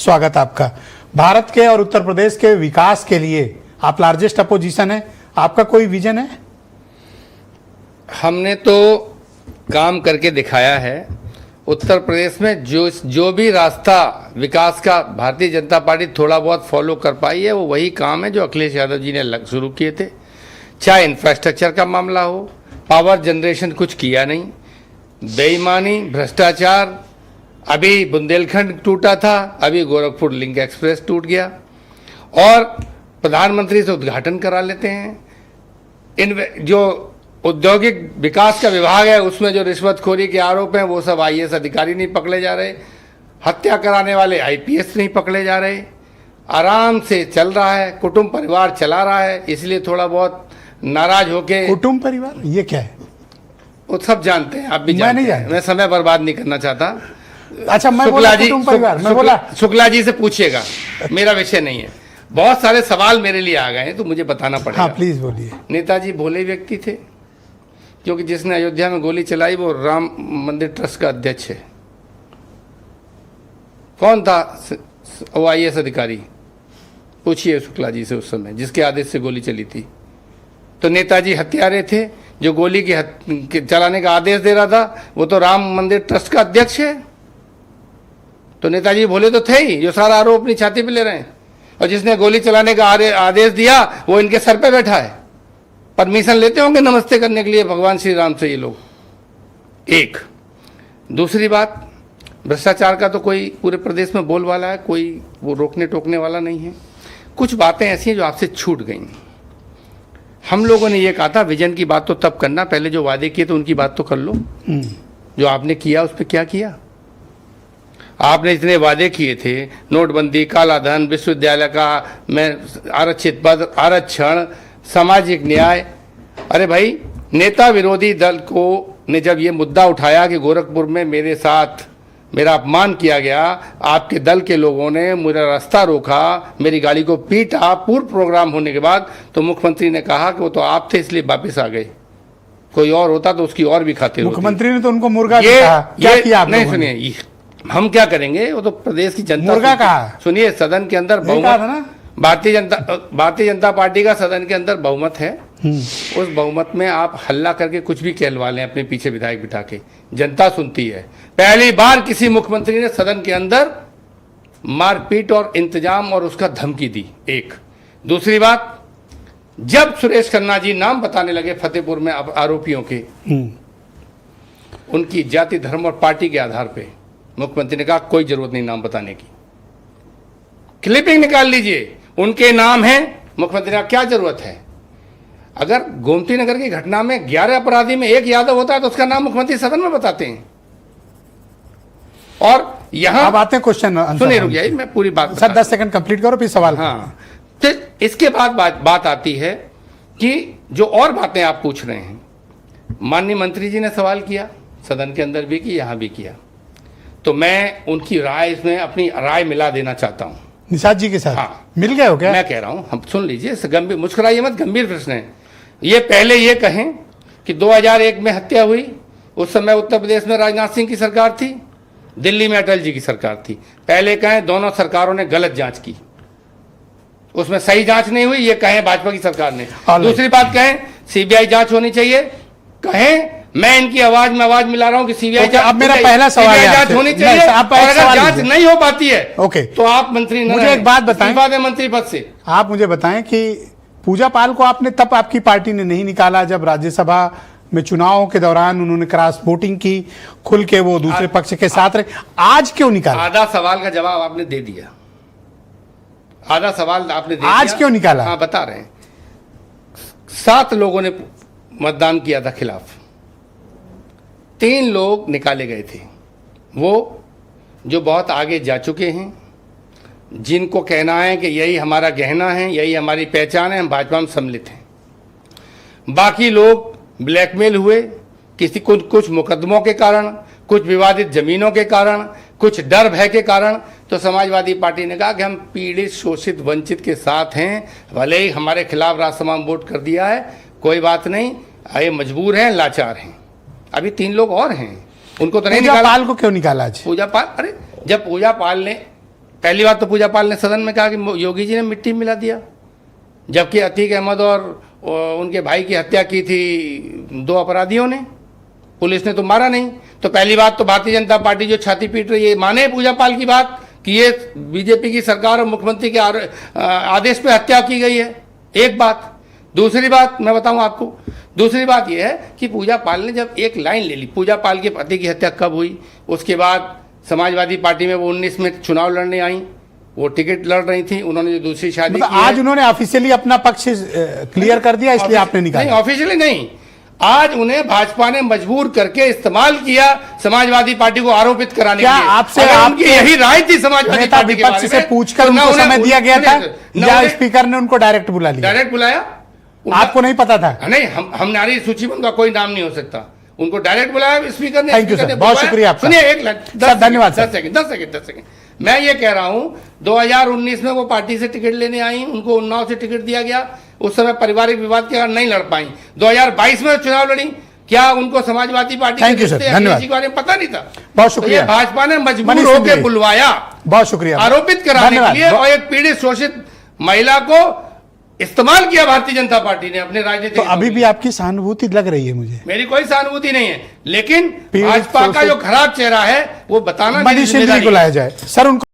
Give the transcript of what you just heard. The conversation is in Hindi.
स्वागत आपका। भारत के और उत्तर प्रदेश के विकास के लिए आप लार्जेस्ट अपोजिशन है, आपका कोई विजन है? हमने तो काम करके दिखाया है। उत्तर प्रदेश में जो भी रास्ता विकास का भारतीय जनता पार्टी थोड़ा बहुत फॉलो कर पाई है, वो वही काम है जो अखिलेश यादव जी ने शुरू किए थे। चाहे इंफ्रास्ट्रक्चर का मामला हो, पावर जनरेशन कुछ किया नहीं, बेईमानी, भ्रष्टाचार, अभी बुंदेलखंड टूटा था, अभी गोरखपुर लिंक एक्सप्रेस टूट गया, और प्रधानमंत्री से उद्घाटन करा लेते हैं। इन जो औद्योगिक विकास का विभाग है उसमें जो रिश्वतखोरी के आरोप हैं वो सब आईएएस अधिकारी नहीं पकड़े जा रहे, हत्या कराने वाले आईपीएस नहीं पकड़े जा रहे, आराम से चल रहा है, कुटुंब परिवार चला रहा है। इसलिए थोड़ा बहुत नाराज होके। कुटुंब परिवार ये क्या है? वो सब जानते हैं, आप भी जानते हैं। मैं समय बर्बाद नहीं करना चाहता। अच्छा, मैं बोला कुटुंब परिवार, मैं बोला शुक्ला जी से पूछिएगा, मेरा विषय नहीं है। बहुत सारे सवाल मेरे लिए आ गए हैं तो मुझे बताना पड़ेगा। हाँ प्लीज बोलिए। नेताजी भोले व्यक्ति थे, क्योंकि जिसने अयोध्या में गोली चलाई वो राम मंदिर ट्रस्ट का अध्यक्ष है। कौन था वो आईएएस अधिकारी? पूछिए शुक्ला जी से, उस समय जिसके आदेश से गोली चली थी। तो नेताजी हत्यारे थे, जो गोली के चलाने का आदेश दे रहा था वो तो राम मंदिर ट्रस्ट का अध्यक्ष है। तो नेताजी भोले तो थे ही, जो सारा आरोप अपनी छाती पे ले रहे हैं। और जिसने गोली चलाने का आदेश दिया वो इनके सर पे बैठा है। परमिशन लेते होंगे नमस्ते करने के लिए भगवान श्री राम से ये लोग। एक दूसरी बात, भ्रष्टाचार का तो कोई पूरे प्रदेश में बोलबाला है, कोई वो रोकने टोकने वाला नहीं है। कुछ बातें ऐसी हैं जो आपसे छूट गई। हम लोगों ने ये कहा था विजन की बात तो तब करना, पहले जो वादे किए तो उनकी बात तो कर लो। जो आपने किया उस पर क्या किया? आपने जितने वादे किए थे, नोटबंदी, काला धन, विश्वविद्यालय का में आरक्षित पद, आरक्षण, सामाजिक न्याय, अरे भाई नेता विरोधी दल को ने जब ये मुद्दा उठाया कि गोरखपुर में मेरे साथ मेरा अपमान किया गया, आपके दल के लोगों ने मेरा रास्ता रोका, मेरी गाड़ी को पीटा पूर्व प्रोग्राम होने के बाद, तो मुख्यमंत्री ने कहा कि वो तो आप थे इसलिए वापस आ गए, कोई और होता तो उसकी और भी खातिर होती। मुख्यमंत्री ने तो उनको मुर्गा कहा। क्या किया आप? नहीं सुनिए, हम क्या करेंगे, वो तो प्रदेश की जनता मुर्गा कहा। सुनिए, सदन के अंदर बहुमत, भारतीय जनता पार्टी का सदन के अंदर बहुमत है। उस बहुमत में आप हल्ला करके कुछ भी कहलवा लें अपने पीछे विधायक बिठा के, जनता सुनती है। पहली बार किसी मुख्यमंत्री ने सदन के अंदर मारपीट और इंतजाम और उसका धमकी दी। एक दूसरी बात, जब सुरेश खन्ना जी नाम बताने लगे फतेहपुर में आरोपियों के, उनकी जाति, धर्म और पार्टी के आधार पे, मुख्यमंत्री ने कहा कोई जरूरत नहीं नाम बताने की, क्लिपिंग निकाल लीजिए, उनके नाम हैं। मुख्यमंत्री ने क्या जरूरत है? अगर गोमती नगर की घटना में 11 अपराधी में एक यादव होता है तो उसका नाम मुख्यमंत्री सदन में बताते हैं। और यहां अब आते हैं क्वेश्चन। सुनिए, रुक जाइए, मैं पूरी बात सर 10 सेकंड कंप्लीट करो फिर सवाल। हाँ, फिर इसके बाद बात आती है कि जो और बातें आप पूछ रहे हैं, माननीय मंत्री जी ने सवाल किया, सदन के अंदर भी किया, यहां भी किया, तो मैं उनकी राय, इसमें अपनी राय मिला देना चाहता हूं निषाद जी के साथ। हाँ, मिल गए हो क्या? मैं कह रहा हूं, हम सुन लीजिए, गंभीर, मुस्कुराइए मत, गंभीर प्रश्न है ये। पहले ये कहें कि 2001 में हत्या हुई, उस समय उत्तर प्रदेश में राजनाथ सिंह की सरकार थी, दिल्ली में अटल जी की सरकार थी। पहले कहें दोनों सरकारों ने गलत जांच की, उसमें सही जांच नहीं हुई, ये कहें भाजपा की सरकार ने। दूसरी बात कहें सीबीआई जांच होनी चाहिए, कहें मैं इनकी आवाज में आवाज मिला रहा हूं कि सीबीआई जांच। अब मेरा पहला सवाल है, जांच होनी चाहिए, और अगर जांच नहीं हो पाती है ओके तो आप मंत्री मुझे एक बात बताएं, मंत्री पद से आप मुझे बताएं कि पूजा पाल को आपने तब आपकी पार्टी ने नहीं निकाला जब राज्यसभा में चुनावों के दौरान उन्होंने क्रॉस वोटिंग की, खुल के वो दूसरे पक्ष के साथ रहे, आज क्यों निकाला? आधा सवाल का जवाब आपने दे दिया, आधा सवाल आपने दे आज दिया। क्यों निकाला? हाँ, बता रहे हैं। 7 लोगों ने मतदान किया था खिलाफ, 3 लोग निकाले गए थे, वो जो बहुत आगे जा चुके हैं, जिनको कहना है कि यही हमारा गहना है, यही हमारी पहचान है, हम भाजपा में सम्मिलित हैं। बाकी लोग ब्लैकमेल हुए, किसी कुछ मुकदमों के कारण, कुछ विवादित जमीनों के कारण, कुछ डर भय के कारण। तो समाजवादी पार्टी ने कहा कि हम पीड़ित, शोषित, वंचित के साथ हैं, भले ही हमारे खिलाफ राजसभा में वोट कर दिया है, कोई बात नहीं, ये मजबूर हैं, लाचार हैं। अभी 3 लोग और हैं, उनको तो नहीं निकाला। पूजा पाल को क्यों निकाला आज? पूजा पाल, अरे जब पूजा पाल ने पहली बात तो पूजा पाल ने सदन में कहा कि योगी जी ने मिट्टी मिला दिया, जबकि अतीक अहमद और उनके भाई की हत्या की थी 2 अपराधियों ने, पुलिस ने तो मारा नहीं। तो पहली बात तो भारतीय जनता पार्टी जो छाती पीट रही है, माने पूजा पाल की बात कि ये बीजेपी की सरकार और मुख्यमंत्री के आदेश पे हत्या की गई है, एक बात। दूसरी बात मैं बताऊं आपको, दूसरी बात यह है कि पूजा पाल ने जब एक लाइन ले ली, पूजा पाल के पति की हत्या कब हुई, उसके बाद समाजवादी पार्टी में वो 19 में चुनाव लड़ने आई, वो टिकट लड़ रही थी, उन्होंने जो दूसरी शादी मतलब की आज है, उन्होंने ऑफिशियली अपना पक्ष क्लियर कर दिया, इसलिए आपने निकाला? नहीं, ऑफिशियली नहीं, आज उन्हें भाजपा ने मजबूर करके इस्तेमाल किया समाजवादी पार्टी को आरोपित कराने क्या के लिए। आपसे अगर आपके उनकी यही राय थी समाजवादी नेता पार्टी के विपक्ष बारे से में, पूछकर तो ना उनको उन्हें- समय दिया गया था ना या उन्हें- स्पीकर ने उनको डायरेक्ट बुला लिया? डायरेक्ट बुलाया? आपको नहीं पता था? नहीं, हम नारी सूचीबद्ध का कोई नाम नहीं हो सकता, उनको डायरेक्ट बुलाया स्पीकर ने। थैंक यू स्पीकर सर, ने बहुत बुलवाया। शुक्रिया आपका। सुनिए एक लाइन, सर, धन्यवाद सर। 10 सेकंड। मैं ये कह रहा हूं 2019 में वो पार्टी से टिकट लेने आई, उनको उन्नाव से टिकट दिया गया, उस समय पारिवारिक विवाद के कारण नहीं लड़ पाई। 2022 में चुनाव लड़ी, क्या उनको Samajwadi party thank you sir, धन्यवाद। के बारे में पता नहीं था? बहुत शुक्रिया। तो ये भाजपा ने मजबूर मनीष होकर तिवारी। बुलवाया, बहुत शुक्रिया, आरोपित कराने के धन्यवाद। लिए, और एक पीड़ित शोषित महिला को इस्तेमाल किया भारतीय जनता पार्टी ने अपने राजनीतिक। तो अभी भी आपकी सहानुभूति लग रही है मुझे? मेरी कोई सहानुभूति नहीं है, लेकिन पीड़ित भाजपा का शोषित- जो खराब चेहरा है वो बताना मेरी मनीष तिवारी जिम्मेदारी को है। लाया जाए सर, उनको